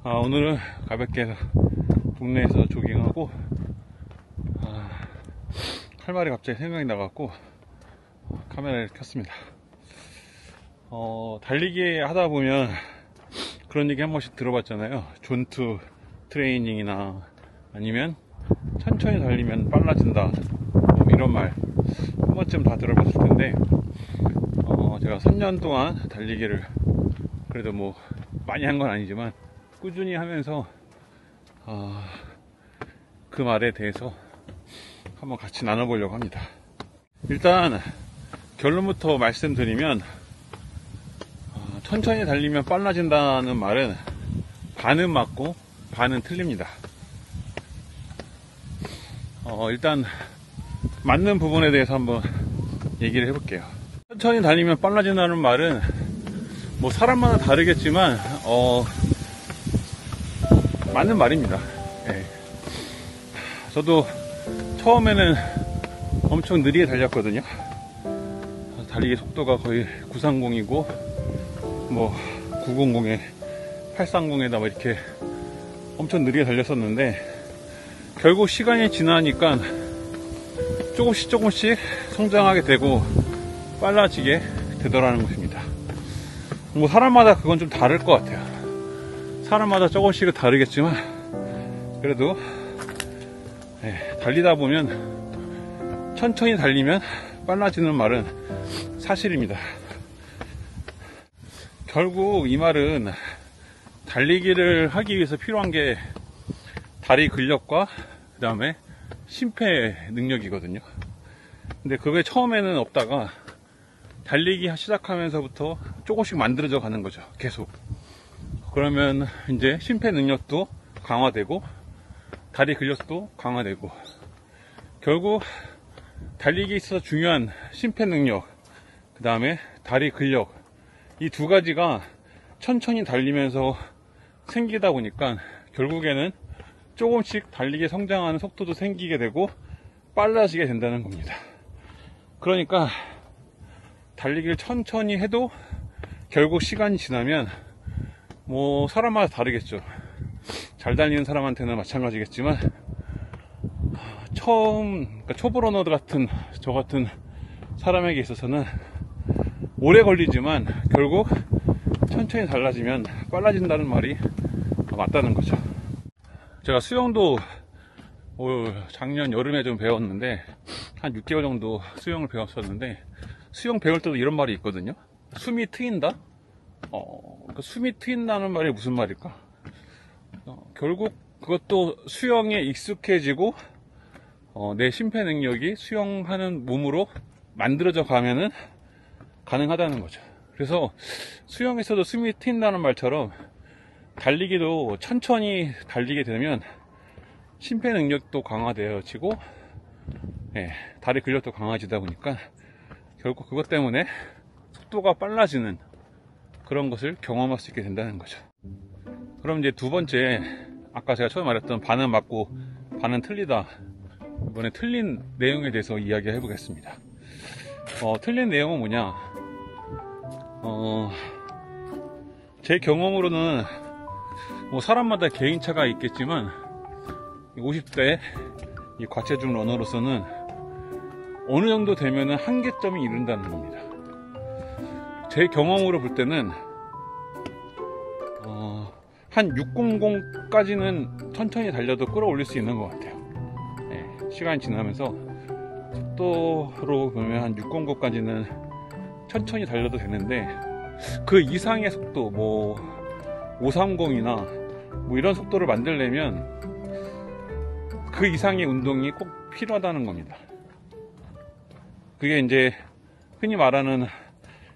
오늘은 가볍게 동네에서 조깅하고, 할 말이 갑자기 생각이 나갖고 카메라를 켰습니다. 달리기 하다 보면 그런 얘기 한 번씩 들어봤잖아요. 존투 트레이닝이나 아니면 천천히 달리면 빨라진다, 뭐 이런 말 한 번쯤 다 들어봤을 텐데, 제가 3년 동안 달리기를 그래도 뭐 많이 한 건 아니지만 꾸준히 하면서 그 말에 대해서 한번 같이 나눠보려고 합니다. 일단 결론부터 말씀드리면, 천천히 달리면 빨라진다는 말은 반은 맞고 반은 틀립니다. 일단 맞는 부분에 대해서 한번 얘기를 해볼게요. 천천히 달리면 빨라진다는 말은 뭐 사람마다 다르겠지만 맞는 말입니다. 예. 저도 처음에는 엄청 느리게 달렸거든요. 달리기 속도가 거의 930이고 뭐 900에 830에다 뭐 이렇게 엄청 느리게 달렸었는데, 결국 시간이 지나니까 조금씩 성장하게 되고 빨라지게 되더라는 것입니다. 뭐 사람마다 그건 좀 다를 것 같아요. 사람마다 조금씩은 다르겠지만 그래도 달리다 보면 천천히 달리면 빨라지는 말은 사실입니다. 결국 이 말은 달리기를 하기 위해서 필요한 게 다리 근력과 그 다음에 심폐 능력이거든요. 근데 그게 처음에는 없다가 달리기 시작하면서부터 조금씩 만들어져 가는 거죠. 계속. 그러면 이제 심폐 능력도 강화되고 다리 근력도 강화되고, 결국 달리기에 있어서 중요한 심폐 능력, 그 다음에 다리 근력, 이 두 가지가 천천히 달리면서 생기다 보니까 결국에는 조금씩 달리기 성장하는 속도도 생기게 되고 빨라지게 된다는 겁니다. 그러니까 달리기를 천천히 해도 결국 시간이 지나면 뭐 사람마다 다르겠죠. 잘 달리는 사람한테는 마찬가지겠지만, 그러니까 초보 러너 같은 저 같은 사람에게 있어서는 오래 걸리지만 결국 천천히 달라지면 빨라진다는 말이 맞다는 거죠. 제가 수영도 작년 여름에 좀 배웠는데, 한 6개월 정도 수영을 배웠었는데, 수영 배울 때도 이런 말이 있거든요. 숨이 트인다? 그 숨이 트인다는 말이 무슨 말일까? 결국 그것도 수영에 익숙해지고 내 심폐 능력이 수영하는 몸으로 만들어져 가면은 가능하다는 거죠. 그래서 수영에서도 숨이 트인다는 말처럼 달리기도 천천히 달리게 되면 심폐 능력도 강화되어지고 다리 근력도 강화지다 보니까 결국 그것 때문에 속도가 빨라지는 그런 것을 경험할 수 있게 된다는 거죠. 그럼 이제 두 번째, 아까 제가 처음에 말했던 반은 맞고 반은 틀리다, 이번에 틀린 내용에 대해서 이야기해 보겠습니다. 틀린 내용은 뭐냐, 제 경험으로는 뭐 사람마다 개인차가 있겠지만 50대 이 과체중 러너로서는 어느 정도 되면은 한계점이 이른다는 겁니다. 제 경험으로 볼 때는 한 600까지는 천천히 달려도 끌어올릴 수 있는 것 같아요. 시간이 지나면서 속도로 보면 한 600까지는 천천히 달려도 되는데, 그 이상의 속도, 뭐 530이나 뭐 이런 속도를 만들려면 그 이상의 운동이 꼭 필요하다는 겁니다. 그게 이제 흔히 말하는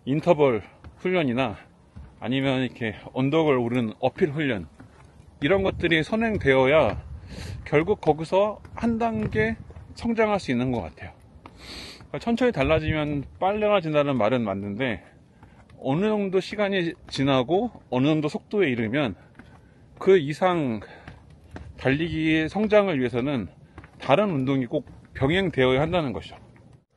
인터벌 훈련이나 아니면 이렇게 언덕을 오르는 어필 훈련, 이런 것들이 선행되어야 결국 거기서 한 단계 성장할 수 있는 것 같아요. 그러니까 천천히 달라지면 빨라진다는 말은 맞는데, 어느 정도 시간이 지나고 어느 정도 속도에 이르면 그 이상 달리기의 성장을 위해서는 다른 운동이 꼭 병행되어야 한다는 것이죠.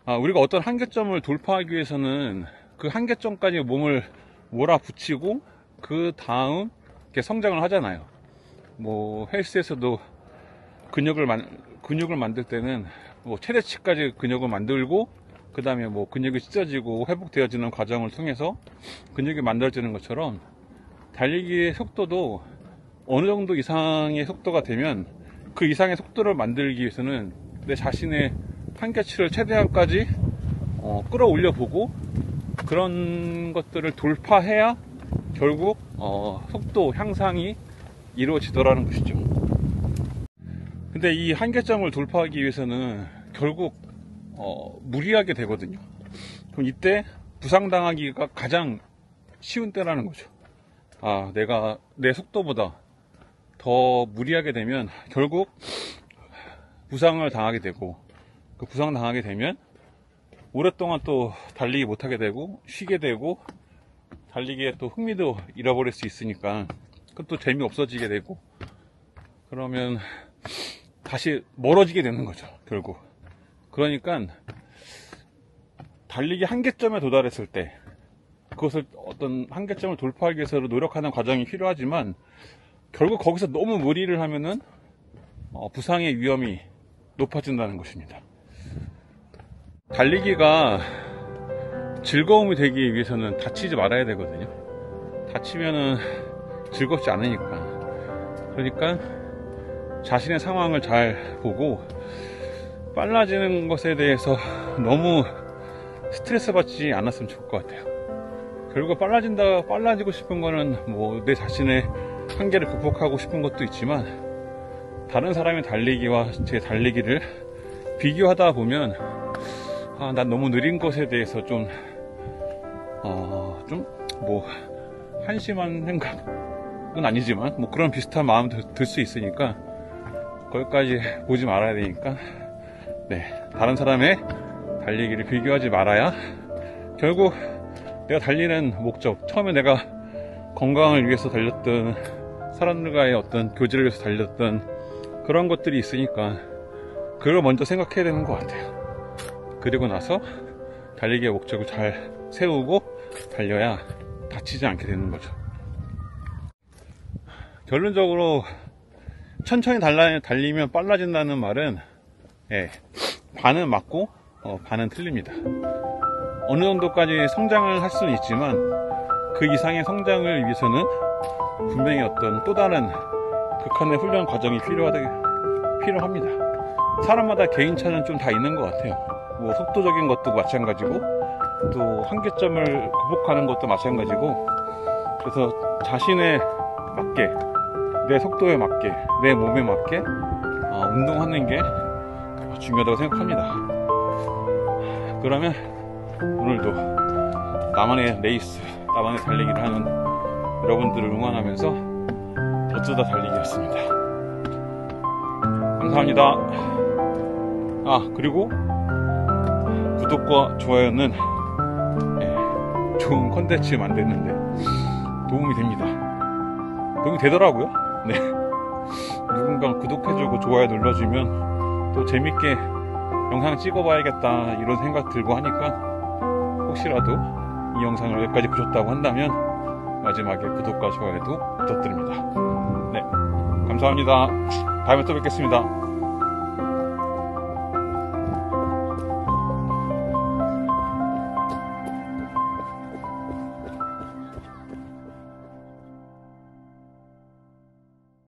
우리가 어떤 한계점을 돌파하기 위해서는 그 한계점까지 몸을 몰아붙이고 그 다음 이렇게 성장을 하잖아요. 뭐 헬스에서도 근육을 만들 때는 뭐 최대치까지 근육을 만들고 그 다음에 뭐 근육이 찢어지고 회복되어지는 과정을 통해서 근육이 만들어지는 것처럼 달리기의 속도도 어느 정도 이상의 속도가 되면 그 이상의 속도를 만들기 위해서는 내 자신의 한계치를 최대한까지 끌어올려 보고 그런 것들을 돌파해야 결국 속도 향상이 이루어지더라는 것이죠. 근데 이 한계점을 돌파하기 위해서는 결국 무리하게 되거든요. 그럼 이때 부상당하기가 가장 쉬운 때라는 거죠. 내가 내 속도보다 더 무리하게 되면 결국 부상을 당하게 되고, 그 부상 당하게 되면 오랫동안 또 달리기 못하게 되고 쉬게 되고 달리기에 또 흥미도 잃어버릴 수 있으니까 그것도 재미없어지게 되고 그러면 다시 멀어지게 되는 거죠, 결국. 그러니까 달리기 한계점에 도달했을 때 그것을 어떤 한계점을 돌파하기 위해서 노력하는 과정이 필요하지만 결국 거기서 너무 무리를 하면은 부상의 위험이 높아진다는 것입니다. 달리기가 즐거움이 되기 위해서는 다치지 말아야 되거든요. 다치면은 즐겁지 않으니까. 그러니까 자신의 상황을 잘 보고 빨라지는 것에 대해서 너무 스트레스 받지 않았으면 좋을 것 같아요. 결국 빨라지고 싶은 거는 뭐 내 자신의 한계를 극복하고 싶은 것도 있지만 다른 사람의 달리기와 제 달리기를 비교하다 보면 난 너무 느린 것에 대해서 뭐 한심한 생각은 아니지만 뭐 그런 비슷한 마음 들 수 있으니까 거기까지 보지 말아야 되니까 다른 사람의 달리기를 비교하지 말아야 결국 내가 달리는 목적, 처음에 내가 건강을 위해서 달렸던 사람들과의 어떤 교제를 위해서 달렸던 그런 것들이 있으니까 그걸 먼저 생각해야 되는 것 같아요. 그리고 나서 달리기의 목적을 잘 세우고 달려야 다치지 않게 되는 거죠. 결론적으로 천천히 달리면 빨라진다는 말은 반은 맞고 반은 틀립니다. 어느 정도까지 성장을 할 수는 있지만 그 이상의 성장을 위해서는 분명히 어떤 또 다른 극한의 훈련 과정이 필요합니다. 사람마다 개인차는 좀 다 있는 것 같아요. 뭐 속도적인 것도 마찬가지고 또 한계점을 극복하는 것도 마찬가지고, 그래서 자신에 맞게, 내 속도에 맞게, 내 몸에 맞게 운동하는 게 중요하다고 생각합니다. 그러면 오늘도 나만의 레이스, 나만의 달리기를 하는 여러분들을 응원하면서 어쩌다 달리기였습니다. 감사합니다. 그리고 구독과 좋아요는 좋은 컨텐츠 만드는데 도움이 됩니다. 도움이 되더라고요. 누군가 구독해주고 좋아요 눌러주면 또 재밌게 영상 찍어봐야겠다 이런 생각 들고 하니까 혹시라도 이 영상을 여기까지 보셨다고 한다면 마지막에 구독과 좋아요도 부탁드립니다. 감사합니다. 다음에 또 뵙겠습니다.